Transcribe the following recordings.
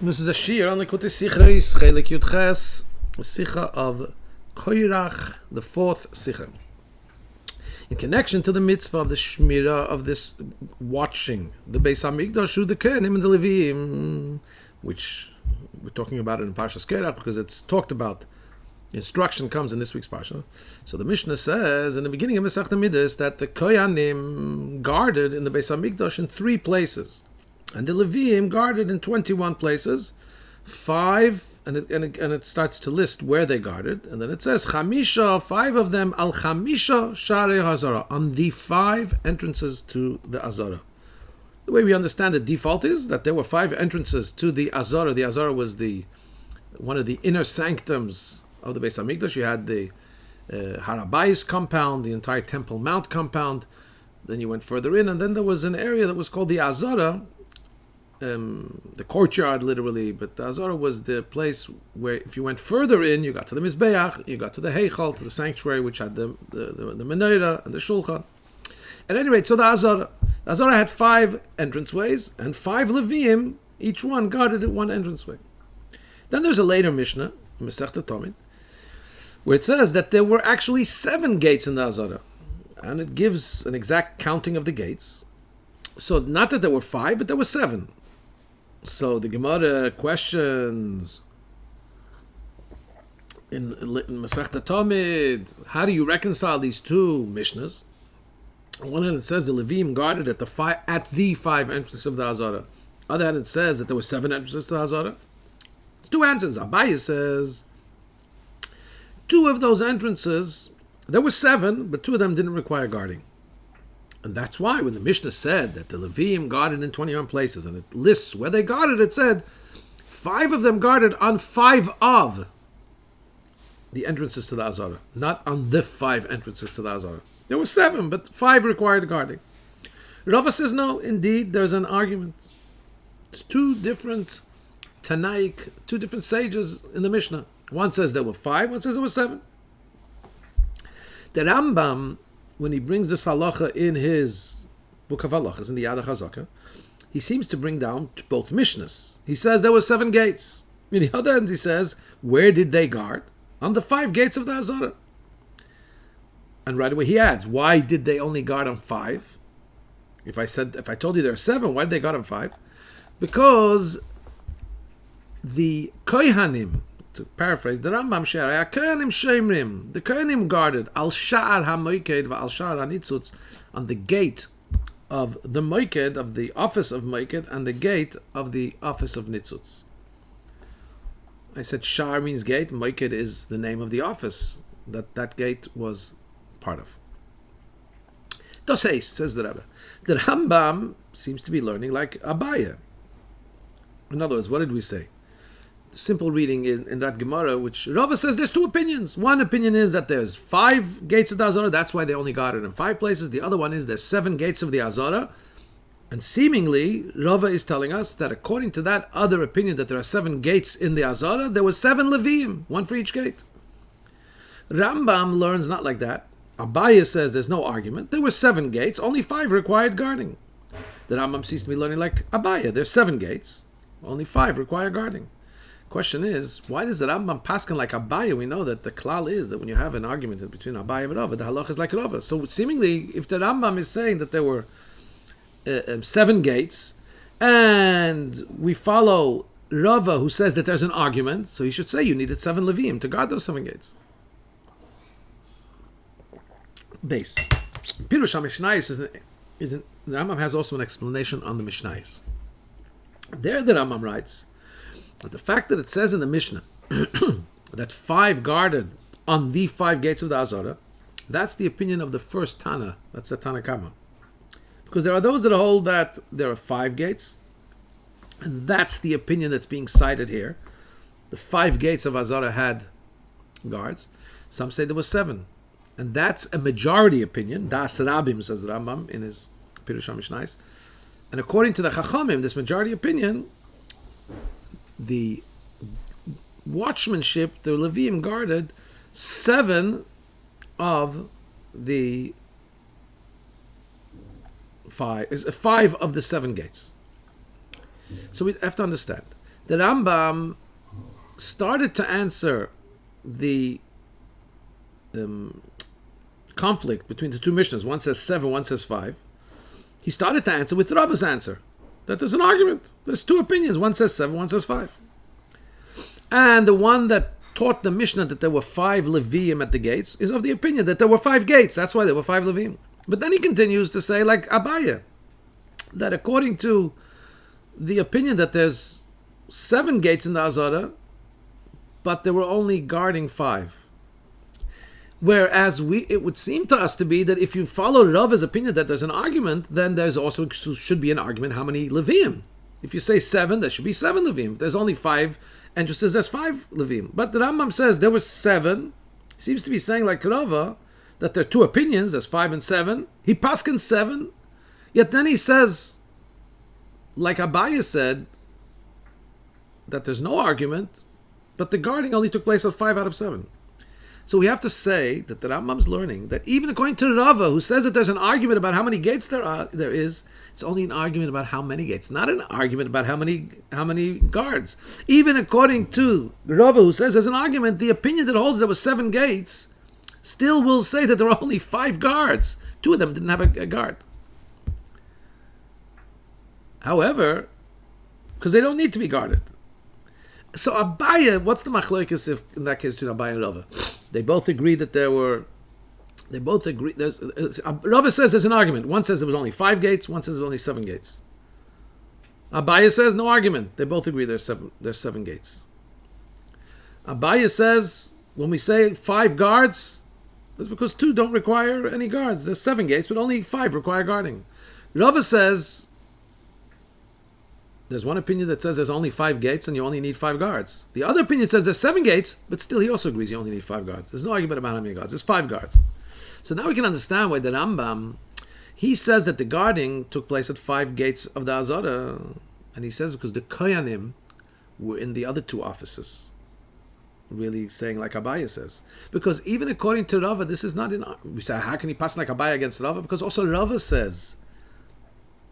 This is a shir on the Kutei Sichos, Chelek Yudches, a sicha of Korach, the fourth sicha. In connection to the mitzvah of the shmira of this watching the Beis Hamikdash through the Kohanim and the Levim, which we're talking about in Parshas Korach because it's talked about. Instruction comes in this week's parsha. So the Mishnah says in the beginning of Masechta Midas that the Kohanim guarded in the Beis Hamikdash in 3 places, and the Levim guarded in 21 places, 5, and it starts to list where they guarded, and then it says Chamisha, 5 of them al Chamisha Sharei Hazara, on the 5 entrances to the Azara. The way we understand the default is that there were 5 entrances to the Azara. The Azara was one of the inner sanctums of the Beis Hamikdash. You had the Harabais compound, the entire Temple Mount compound. Then you went further in, and then there was an area that was called the Azara, the courtyard literally, but the Azara was the place where if you went further in, you got to the Mizbeach, you got to the Heichal, to the sanctuary, which had the Menorah and the Shulchan. At any rate, so the Azara had 5 entranceways, and 5 Levim, each one guarded at one entranceway. Then there's a later Mishnah, Masechta Tomid, where it says that there were actually 7 gates in the Azara, and it gives an exact counting of the gates. So not that there were 5, but there were 7. So the Gemara questions in Masechta Tomid, how do you reconcile these 2 Mishnahs? On one hand it says the Levim guarded at the 5 entrances of the Azara. On the other hand it says that there were 7 entrances to the Azara. It's 2 answers. Abaye says 2 of those entrances, there were 7, but 2 of them didn't require guarding. And that's why when the Mishnah said that the Levim guarded in 21 places, and it lists where they guarded, it said 5 of them guarded on 5 of the entrances to the Azara, not on the 5 entrances to the Azara. There were 7, but 5 required guarding. Rava says no, indeed, there's an argument. It's 2 different Tanaik, 2 different sages in the Mishnah. One says there were 5, one says there were 7. The Rambam, when he brings this halacha in his book of halachas, in the Yad HaChazaka, he seems to bring down both Mishnahs. He says there were 7 gates. In the other end, he says, where did they guard? On the 5 gates of the Azara. And right away he adds, why did they only guard on 5? If I told you there are 7, why did they guard on 5? Because the Kohanim, to paraphrase the Rambam Shara, Kohanim Shemrim, the Kohanim guarded al Sha'ar HaMoiked va al Sha'ar HaNitzutz, on the gate of the Moiked, of the office of Moiked, and the gate of the office of Nitzutz. I said Sha'ar means gate, Moiked is the name of the office that gate was part of. Doseis, says the Rebbe. The Rambam seems to be learning like Abaye. In other words, what did we say? Simple reading in that Gemara, which Rava says there's 2 opinions. One opinion is that there's 5 gates of the Azara, that's why they only guarded in 5 places. The other one is there's 7 gates of the Azara. And seemingly, Rava is telling us that according to that other opinion that there are 7 gates in the Azara, there were 7 Levim, 1 for each gate. Rambam learns not like that. Abaye says there's no argument. There were 7 gates, only 5 required guarding. The Rambam seems to be learning like Abaye. There's 7 gates, only 5 require guarding. Question is, why does the Rambam paskin like Abaye? We know that the klal is that when you have an argument between Abaye and Rava, the halach is like Rava. So seemingly, if the Rambam is saying that there were 7 gates, and we follow Rava who says that there's an argument, so he should say you needed 7 Levim to guard those 7 gates. Base. Pirush HaMishnayos the Rambam has also an explanation on the Mishnayos. There the Rambam writes, but the fact that it says in the Mishnah that 5 guarded on the 5 gates of the Azara, that's the opinion of the first Tana. That's the Tana Kama. Because there are those that hold that there are 5 gates, and that's the opinion that's being cited here. The 5 gates of Azara had guards. Some say there were 7. And that's a majority opinion. Das Rabim, says the Rambam in his Pirush HaMishnayos. And according to the Chachamim, this majority opinion, the watchmanship, the Levim guarded 7 of the 5 of the 7 gates. So we have to understand the Rambam started to answer the conflict between the two Mishnahs. One says 7, one says 5. He started to answer with Rabbi's answer, that there's an argument. There's two opinions. One says 7, one says 5. And the one that taught the Mishnah that there were 5 Leviim at the gates is of the opinion that there were 5 gates. That's why there were 5 Leviim. But then he continues to say, like Abaye, that according to the opinion that there's 7 gates in the Azara, but they were only guarding 5. Whereas it would seem to us to be that if you follow Rava's opinion that there's an argument, then there's also should be an argument how many Leviim. If you say 7, there should be 7 Leviim. If there's only 5 entrances, there's 5 Leviim. But the Rambam says there was 7. He seems to be saying like Rava that there are two opinions. There's 5 and 7. He paskins 7. Yet then he says, like Abaye said, that there's no argument, but the guarding only took place of 5 out of 7. So we have to say that the Rambam's learning that even according to Rava, who says that there's an argument about how many gates there is, it's only an argument about how many gates, not an argument about how many guards. Even according to Rava, who says there's an argument, the opinion that holds there were 7 gates still will say that there are only 5 guards. 2 of them didn't have a guard. However, because they don't need to be guarded. So Abaye, what's the machlokes if in that case between Abaye and Rava? They both agree that there were. They both agree. Rava says there's an argument. One says there was only 5 gates. One says there was only 7 gates. Abaye says no argument. They both agree there's 7 gates. Abaye says when we say 5 guards, that's because 2 don't require any guards. There's 7 gates, but only 5 require guarding. Rava says there's one opinion that says there's only 5 gates and you only need 5 guards. The other opinion says there's 7 gates, but still he also agrees you only need 5 guards. There's no argument about how many guards. There's 5 guards. So now we can understand why the Rambam, he says that the guarding took place at 5 gates of the Azara, and he says because the Koyanim were in the other 2 offices. Really saying like Abaye says. Because even according to Rava, this is not in... We say, how can he pass like Abaye against Rava? Because also Rava says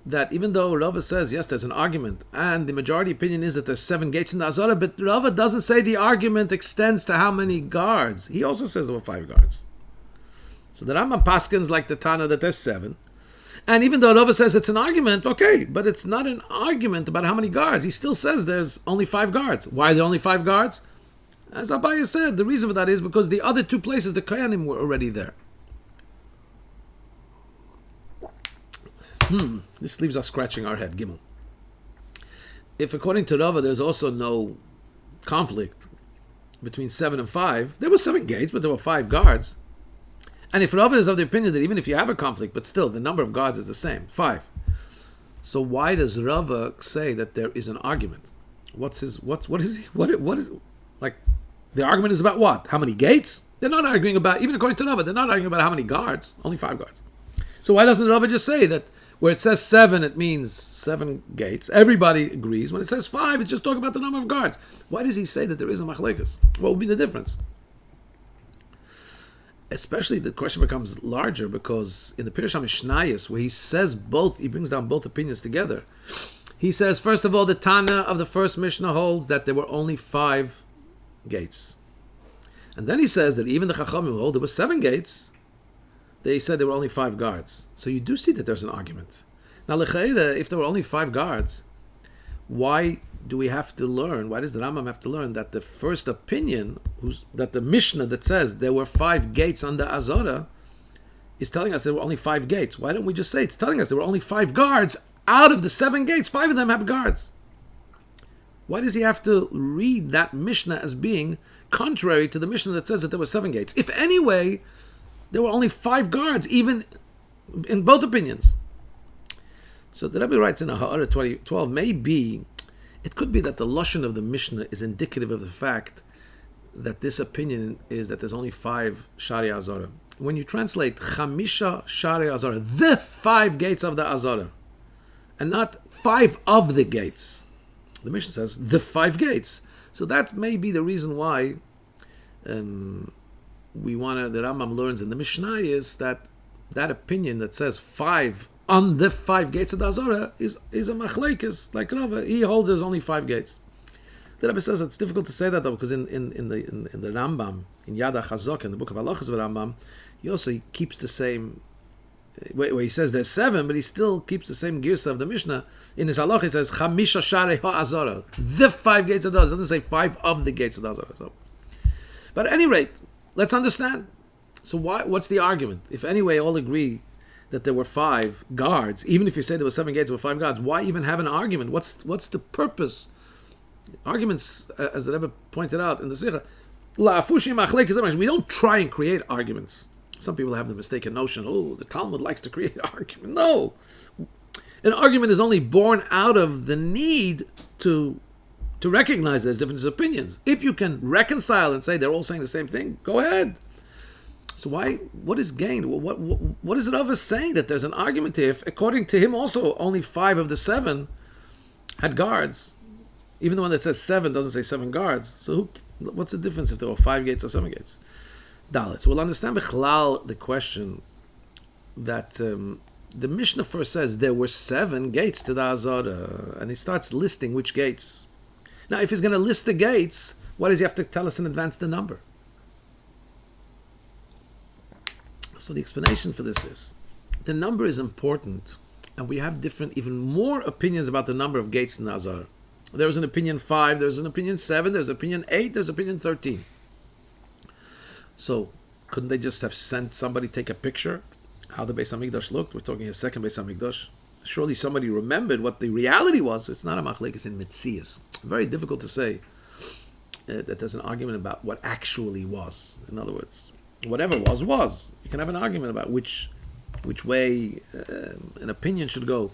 that even though Rava says, yes, there's an argument, and the majority opinion is that there's 7 gates in the Azara, but Rava doesn't say the argument extends to how many guards. He also says there were 5 guards. So the Rambam paskins like the Tana that there's 7. And even though Rava says it's an argument, okay, but it's not an argument about how many guards. He still says there's only 5 guards. Why are there only 5 guards? As Abaye said, the reason for that is because the other 2 places, the Koyanim were already there. This leaves us scratching our head, Gimel. If according to Rava there's also no conflict between 7 and 5, there were 7 gates, but there were 5 guards. And if Rava is of the opinion that even if you have a conflict, but still the number of guards is the same, 5. So why does Rava say that there is an argument? What is like the argument is about what? How many gates? They're not arguing about, even according to Rava, they're not arguing about how many guards, only 5 guards. So why doesn't Rava just say that where it says 7, it means 7 gates. Everybody agrees. When it says 5, it's just talking about the number of guards. Why does he say that there is a machlekes? What would be the difference? Especially the question becomes larger because in the Pirush HaMishnayos, where he says both, he brings down both opinions together. He says, first of all, the Tana of the first Mishnah holds that there were only 5 gates. And then he says that even the Chachamim hold there were 7 gates. They said there were only 5 guards. So you do see that there's an argument. Now, Lechaira, if there were only 5 guards, why do we have to learn, why does the Rambam have to learn that the first opinion, that the Mishnah that says there were 5 gates on the Azara, is telling us there were only 5 gates? Why don't we just say it's telling us there were only 5 guards out of the 7 gates, 5 of them have guards? Why does he have to read that Mishnah as being contrary to the Mishnah that says that there were 7 gates? If anyway, there were only 5 guards, even in both opinions. So the Rabbi writes in Ha'ara 2012, maybe, it could be that the Lashon of the Mishnah is indicative of the fact that this opinion is that there's only 5 Shari Azara. When you translate Chamisha Shari Azara, the 5 gates of the Azara, and not 5 of the gates, the Mishnah says the 5 gates. So that may be the reason why the Rambam learns in the Mishnah is that opinion that says 5 on the 5 gates of the Azara is a machlekes, like Rava. He holds there's only 5 gates. The Rabbi says it's difficult to say that though, because in the Rambam, in Yad HaChazok, in the book of Halachas of Rambam, he also keeps the same, where he says there's 7, but he still keeps the same girsa of the Mishnah. In his Halach, he says Chamisha Sharei HaAzara, the 5 gates of the Azara. It doesn't say 5 of the gates of the Azara. So, but at any rate, let's understand. So what's the argument? If anyway all agree that there were 5 guards, even if you say there were 7 gates, there were 5 guards, why even have an argument? What's the purpose? Arguments, as the Rebbe pointed out in the Sikha, we don't try and create arguments. Some people have the mistaken notion, the Talmud likes to create argument. No. An argument is only born out of the need to recognize there's different opinions. If you can reconcile and say they're all saying the same thing, go ahead. So what is gained? What is it of us saying that there's an argument here? If, according to him also, only 5 of the 7 had guards. Even the one that says 7 doesn't say 7 guards. So what's the difference if there were 5 gates or 7 gates? Dalit. So we'll understand Bechlal the question that the Mishnah first says there were 7 gates to the Azara, and he starts listing which gates. Now, if he's going to list the gates, why does he have to tell us in advance the number? So the explanation for this is, the number is important, and we have different, even more opinions about the number of gates in the Azara. There's an opinion 5, there's an opinion 7, there's an opinion 8, there's an opinion 13. So, couldn't they just have sent somebody take a picture how the Beis Hamikdash looked? We're talking a second Beis Hamikdash. Surely somebody remembered what the reality was. So it's not a machlekes in Metzias. Very difficult to say that there's an argument about what actually was. In other words, whatever was. You can have an argument about which way an opinion should go.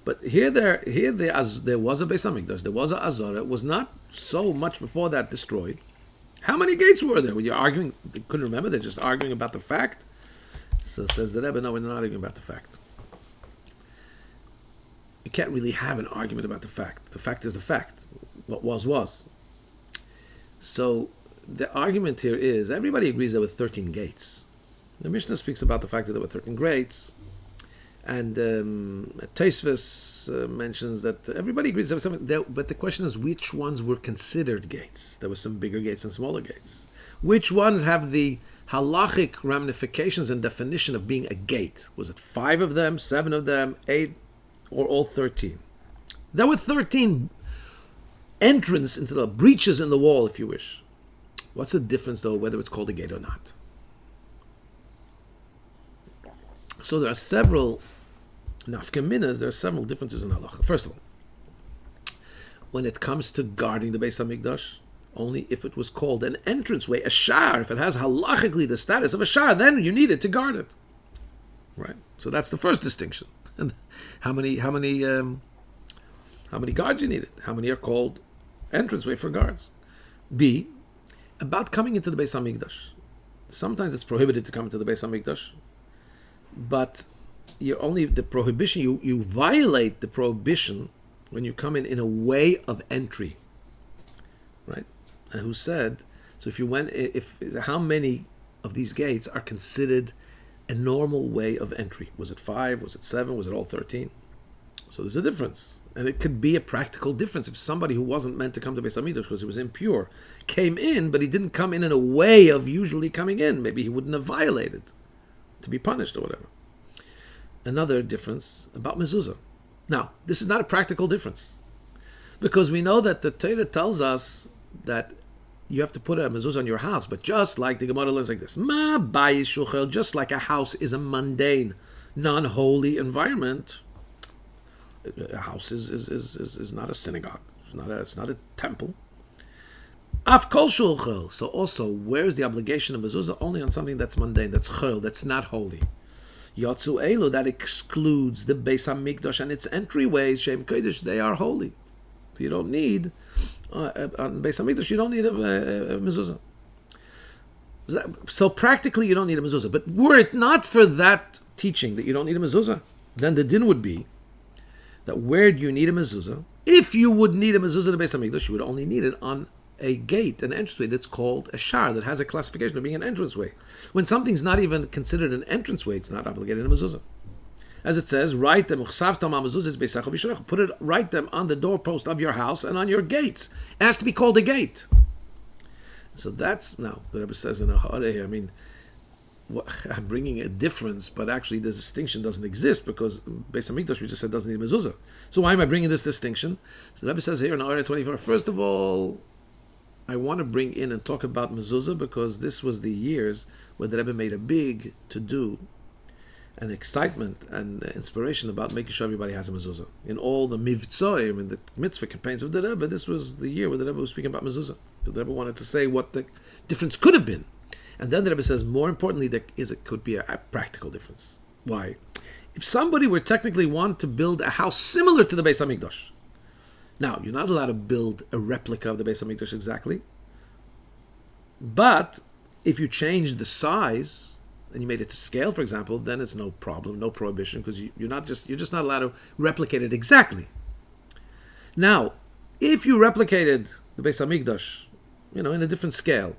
But there was a Beis Hamikdash, there was a Azara. It was not so much before that destroyed. How many gates were there? Were you arguing? They couldn't remember. They're just arguing about the fact. So says the Rebbe, no, we're not arguing about the fact. You can't really have an argument about the fact. The fact is the fact. What was. So the argument here is, everybody agrees there were 13 gates. The Mishnah speaks about the fact that there were 13 gates. And Tosfos mentions that everybody agrees there was something there, but the question is which ones were considered gates. There were some bigger gates and smaller gates. Which ones have the halachic ramifications and definition of being a gate? Was it 5 of them, 7 of them, 8, or all 13? There were 13 entrance into the breaches in the wall, if you wish. What's the difference, though, whether it's called a gate or not? So there are several nafkaminas, there are several differences in halacha. First of all, when it comes to guarding the Beis Hamikdash, only if it was called an entranceway, a shar, if it has halachically the status of a shar, then you need it to guard it. Right? So that's the first distinction. And how many guards you needed? How many are called entranceway for guards? B, about coming into the Beis Hamikdash. Sometimes it's prohibited to come into the Beis Hamikdash, but you violate the prohibition when you come in a way of entry, right? And who said, so how many of these gates are considered a normal way of entry? Was it 5? Was it 7? Was it all 13? So there's a difference. And it could be a practical difference if somebody who wasn't meant to come to Beis Hamikdash because he was impure came in, but he didn't come in a way of usually coming in. Maybe he wouldn't have violated to be punished or whatever. Another difference about mezuzah. Now, this is not a practical difference, because we know that the Torah tells us that you have to put a mezuzah on your house, but just like the Gemara learns like this, ma bayis shuchel, just like a house is a mundane, non-holy environment, a house is not a synagogue, it's not a temple. Af kol shulchel. So also, where's the obligation of mezuzah? Only on something that's mundane, that's chol, that's not holy. Yotzu elu, that excludes the Beis Hamikdash and its entryways, Shem Kodesh, they are holy. So you don't need, on Beis Hamikdash, you don't need a mezuzah. So practically, you don't need a mezuzah. But were it not for that teaching that you don't need a mezuzah, then the din would be that where do you need a mezuzah? If you would need a mezuzah in the Beis Hamikdash, you would only need it on a gate, an entranceway that's called a shar, that has a classification of being an entranceway. When something's not even considered an entranceway, it's not obligated in a mezuzah. As it says, write them, put it, write them on the doorpost of your house and on your gates. It has to be called a gate. So that's, now, the Rebbe says in a Ha'areh, I mean, I'm bringing a difference, but actually the distinction doesn't exist because Beis Hamikdash, we just said, doesn't need mezuzah. So why am I bringing this distinction? So the Rebbe says here in Ha'areh 24, first of all, I want to bring in and talk about mezuzah because this was the years where the Rebbe made a big to-do and excitement and inspiration about making sure everybody has a mezuzah. In all the mivtzoim and the mitzvah campaigns of the Rebbe, this was the year where the Rebbe was speaking about mezuzah. The Rebbe wanted to say what the difference could have been. And then the Rebbe says, more importantly, it could be a practical difference. Why? If somebody were technically want to build a house similar to the Beis Hamikdash, now, you're not allowed to build a replica of the Beis Hamikdash exactly, but if you change the size and you made it to scale, for example, then it's no problem, no prohibition, because you're just not allowed to replicate it exactly. Now, if you replicated the Beis Hamikdash, in a different scale,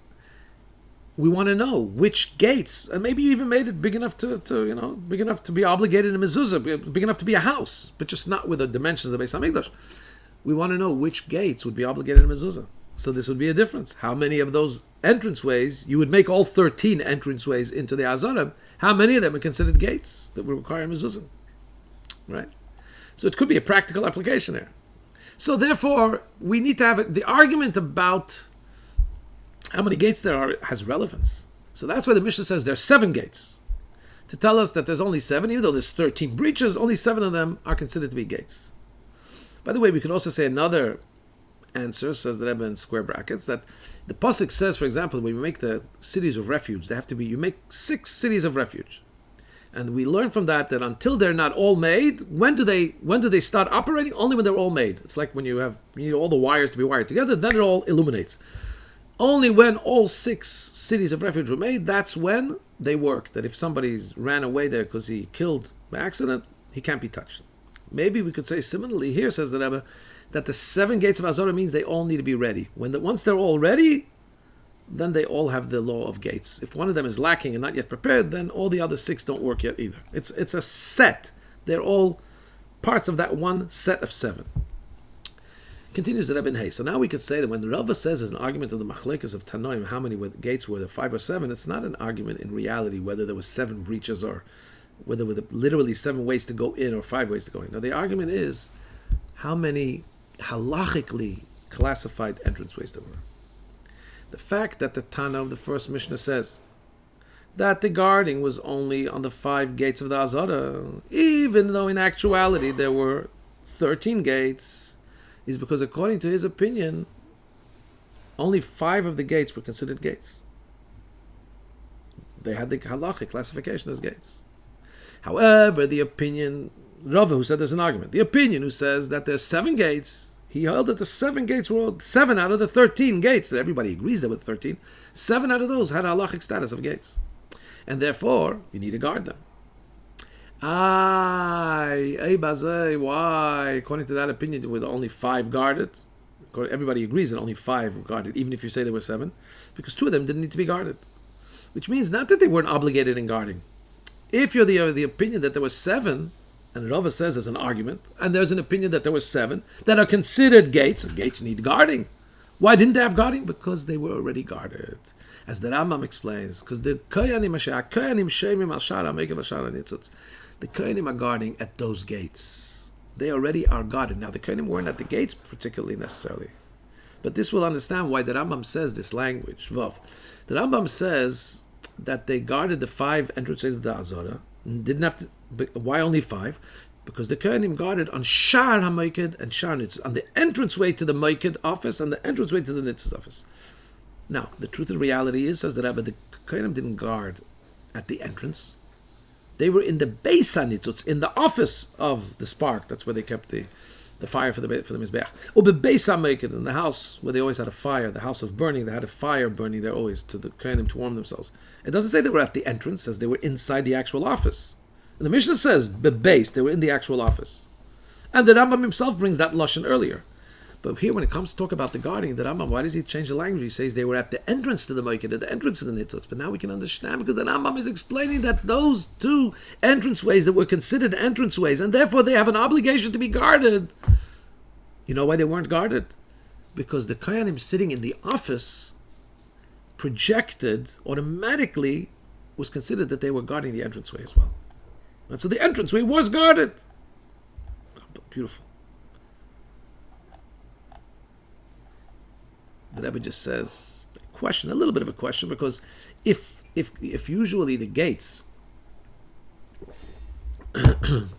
we want to know which gates, and maybe you even made it big enough big enough to be obligated in mezuzah, big enough to be a house, but just not with the dimensions of the Beis Hamikdash. We want to know which gates would be obligated in mezuzah. So this would be a difference. How many of those entranceways, you would make all 13 entranceways into the Azorim, how many of them are considered gates that would require mezuzah? Right? So it could be a practical application here. So therefore, we need to have the argument about how many gates there are has relevance. So that's why the Mishnah says there's 7 gates. To tell us that there's only 7, even though there's 13 breaches, only 7 of them are considered to be gates. By the way, we could also say another answer, says the Rebbe in square brackets, that the Pasuk says, for example, when you make the cities of refuge, they have to be, you make 6 cities of refuge. And we learn from that until they're not all made, when do they start operating? Only when they're all made. It's like when you need all the wires to be wired together, then it all illuminates. Only when all 6 cities of refuge were made, that's when they work. That if somebody's ran away there because he killed by accident, he can't be touched. Maybe we could say similarly here, says the Rebbe, that the 7 gates of Azorah means they all need to be ready. Once they're all ready, then they all have the law of gates. If one of them is lacking and not yet prepared, then all the other 6 don't work yet either. It's a set. They're all parts of that one set of 7. Continues the Rebbe in Hay. So now we could say that when the Rava says as an argument of the Machlekas of Tanoim, how many gates were there, 5 or 7, it's not an argument in reality whether there were 7 breaches or whether there were literally 7 ways to go in or 5 ways to go in. Now the argument is how many halachically classified entranceways there were. The fact that the Tana of the first Mishnah says that the guarding was only on the 5 gates of the Azara, even though in actuality there were 13 gates, is because according to his opinion, only 5 of the gates were considered gates. They had the halachic classification as gates. However, the opinion, Rava, who said there's an argument, the opinion who says that there's 7 gates, he held that the 7 gates were all 7 out of the 13 gates, that everybody agrees there were 13, 7 out of those had a halachic status of gates. And therefore, you need to guard them. Why? According to that opinion, there were only 5 guarded. Everybody agrees that only 5 were guarded, even if you say there were 7, because 2 of them didn't need to be guarded. Which means not that they weren't obligated in guarding. If you're the opinion that there were 7, and Rava says there's an argument, and there's an opinion that there were 7 that are considered gates, and gates need guarding. Why didn't they have guarding? Because they were already guarded. As the Rambam explains, because the Koyanim are guarding at those gates. They already are guarded. Now the Koyanim weren't at the gates particularly necessarily. But this will understand why the Rambam says this language. Vav. The Rambam says that they guarded the 5 entrances of the Azara. Didn't have to. Why only 5? Because the Kohanim guarded on Shar HaMoiked and Shar Nitzis, on the entranceway to the Moiked office and the entranceway to the Nitzis office. Now, the truth of the reality is, says the Rabbi, the Kohanim didn't guard at the entrance. They were in the Beis HaNitzutz, in the office of the spark. That's where they kept the fire for the Mizbeach. Or the Beis HaMoiked, in the house where they always had a fire, the house of burning. They had a fire burning there always to the Kohanim to warm themselves. It doesn't say they were at the entrance, it says they were inside the actual office. And the Mishnah says, the base, they were in the actual office. And the Rambam himself brings that lashon earlier. But here, when it comes to talk about the guarding, the Rambam, why does he change the language? He says they were at the entrance to the Moiked, at the entrance to the Nitzotz. But now we can understand because the Rambam is explaining that those two entranceways that were considered entranceways, and therefore they have an obligation to be guarded. You know why they weren't guarded? Because the Kohanim sitting in the office projected automatically was considered that they were guarding the entranceway as well. And so the entranceway was guarded. Beautiful. The Rebbe just says, a little bit of a question, because if usually the gates,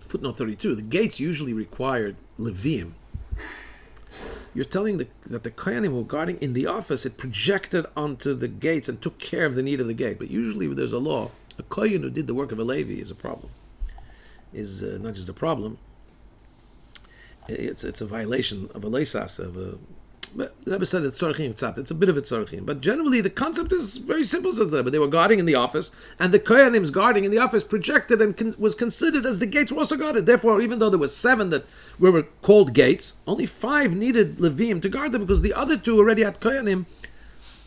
footnote 32, the gates usually required Levium. You're telling that the Kohanim who were guarding in the office, it projected onto the gates and took care of the need of the gate. But usually there's a law. A Kohen who did the work of a Levi is a problem. Is not just a problem. It's a violation of a leisas, but the Rebbe said it's tzorchim tzat. It's a bit of a tzorchim. But generally the concept is very simple, says the Rebbe. They were guarding in the office, and the Kohanim's guarding in the office projected and was considered as the gates were also guarded. Therefore, even though there were 7 that were called gates, only 5 needed Levim to guard them, because the other 2 already had Kohanim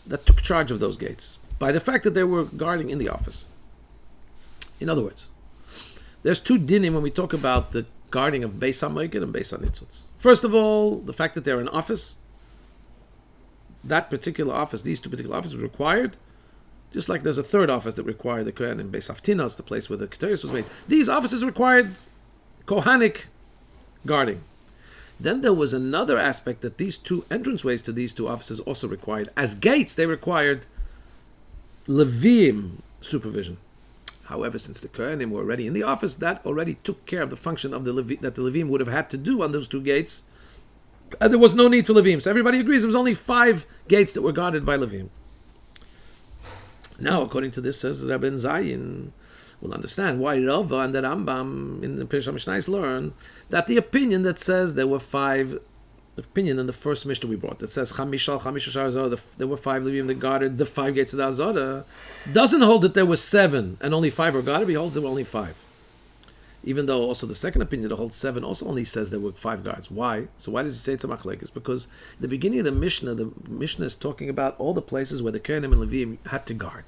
that took charge of those gates by the fact that they were guarding in the office. In other words, there's 2 dinim when we talk about the guarding of Beis HaMoiked and Beis HaNitzotz. First of all, the fact that they're in office, that particular office, these 2 particular offices were required, just like there's a 3rd office that required the Kohen in Beis Haftinos, the place where the Ketores was made. These offices required Kohanic guarding. Then there was another aspect that these 2 entranceways to these 2 offices also required. As gates, they required Levim supervision. However, since the Kohanim were already in the office, that already took care of the function of that the Levim would have had to do on those 2 gates. And there was no need for Levim. So everybody agrees there was only 5 gates that were guarded by Levim. Now, according to this, says Rabbi Zayin, we'll understand why Rava and the Rambam in the Pirush HaMishnayos learn that the opinion that says there were 5, the opinion in the first Mishnah we brought, that says Chamishal Shar Azara, there were 5 Levim that guarded the 5 gates of the Azara, doesn't hold that there were 7 and only 5 were guarded. He holds there were only 5. Even though also the second opinion that holds 7 also only says there were 5 guards. Why? So why does he say it's a machlekes? Because the beginning of the Mishnah is talking about all the places where the Kohanim and Levim had to guard.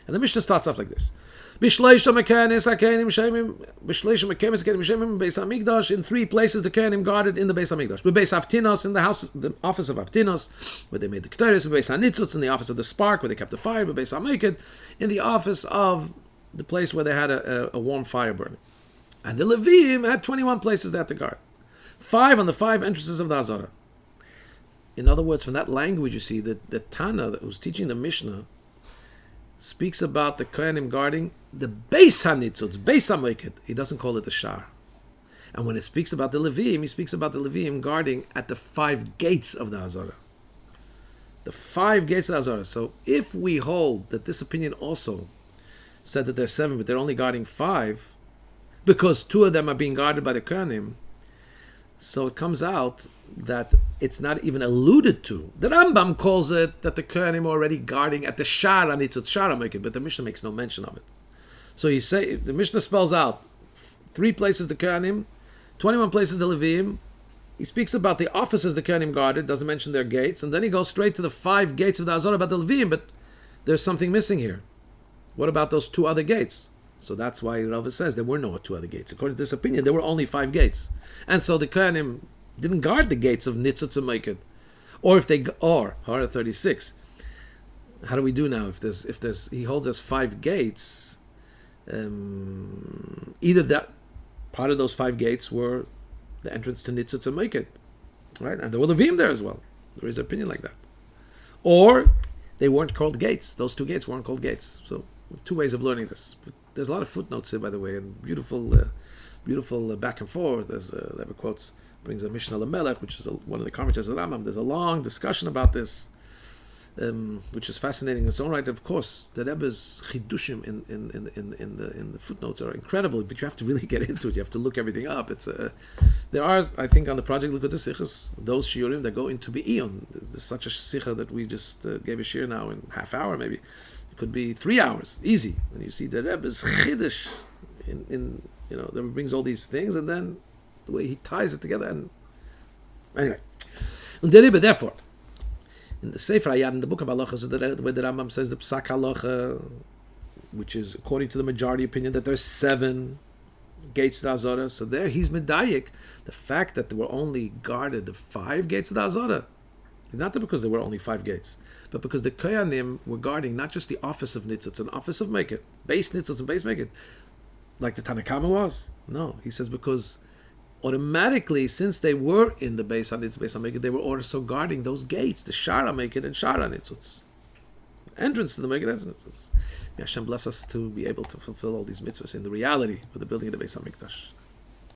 And the Mishnah starts off like this. In 3 places the Kohanim guarded in the Beis HaMikdash. Beis Haftinos, in the office of Haftinos, where they made the Ketores. Beis HaNitzotz, in the office of the spark, where they kept the fire. Beis HaMoiked, in the office of the place where they had a warm fire burning. And the Levim had 21 places they had to guard. 5 on the 5 entrances of the Azara. In other words, from that language, you see that the Tana who's teaching the Mishnah speaks about the Kohanim guarding the Beis HaNitzotz, Beis HaMoiked. He doesn't call it the Shar. And when it speaks about the Levim, he speaks about the Levim guarding at the 5 gates of the Azara. The 5 gates of the Azara. So if we hold that this opinion also said that there's 7, but they're only guarding 5, because 2 of them are being guarded by the Kohanim, so it comes out that it's not even alluded to. The Rambam calls it that the Kohanim are already guarding at the Shar HaNitzotz, Shar HaMoiked, but the Mishnah makes no mention of it. So the Mishnah spells out 3 places the Kohanim, 21 places the Levim. He speaks about the offices the Kohanim guarded, doesn't mention their gates, and then he goes straight to the 5 gates of the Azara about the Levim, but there's something missing here. What about those 2 other gates? So that's why Rava says there were no 2 other gates. According to this opinion, there were only 5 gates. And so the Kohanim didn't guard the gates of Nitzotz and Moiked. Or Hara 36. How do we do now? If there's he holds us 5 gates, either that part of those 5 gates were the entrance to Nitzotz and Moiked, right? And there were Levim there as well. There is an opinion like that. Or they weren't called gates. Those 2 gates weren't called gates. So 2 ways of learning this. There's a lot of footnotes here, by the way, and beautiful back and forth. There's Rebbe quotes, brings a Mishnah Lamelech, which is one of the commentators of the Rambam. There's a long discussion about this, which is fascinating in its own right. Of course, the Rebbe's chidushim in the footnotes are incredible, but you have to really get into it. You have to look everything up. There are, I think, on the project Likkutei Sichos, those shiurim that go into Be'iyun. There's such a sicha that we just gave a shiur now in half hour, maybe. Could be 3 hours, easy. And you see the Rebbe's chiddush in the Rebbe brings all these things, and then the way he ties it together. And anyway, And therefore, in the Sefer Hayad, in the book of Halachas, where the Rambam says the Psak Halacha, which is according to the majority opinion that there's 7 gates to the Azara. So there he's medayik. The fact that there were only guarded the 5 gates to the Azara, not that because there were only 5 gates, but because the Koyanim were guarding not just the office of Nitzutz, an office of Meket, base Nitzutz and base Meket, like the Tanakama was. No, he says because automatically, since they were in the base on Nitzutz, base on Meket, they were also guarding those gates, the Shara Meket and Shara Nitzutz. Entrance to the Meket entrance. May Hashem bless us to be able to fulfill all these mitzvahs in the reality of the building of the Beis HaMikdash.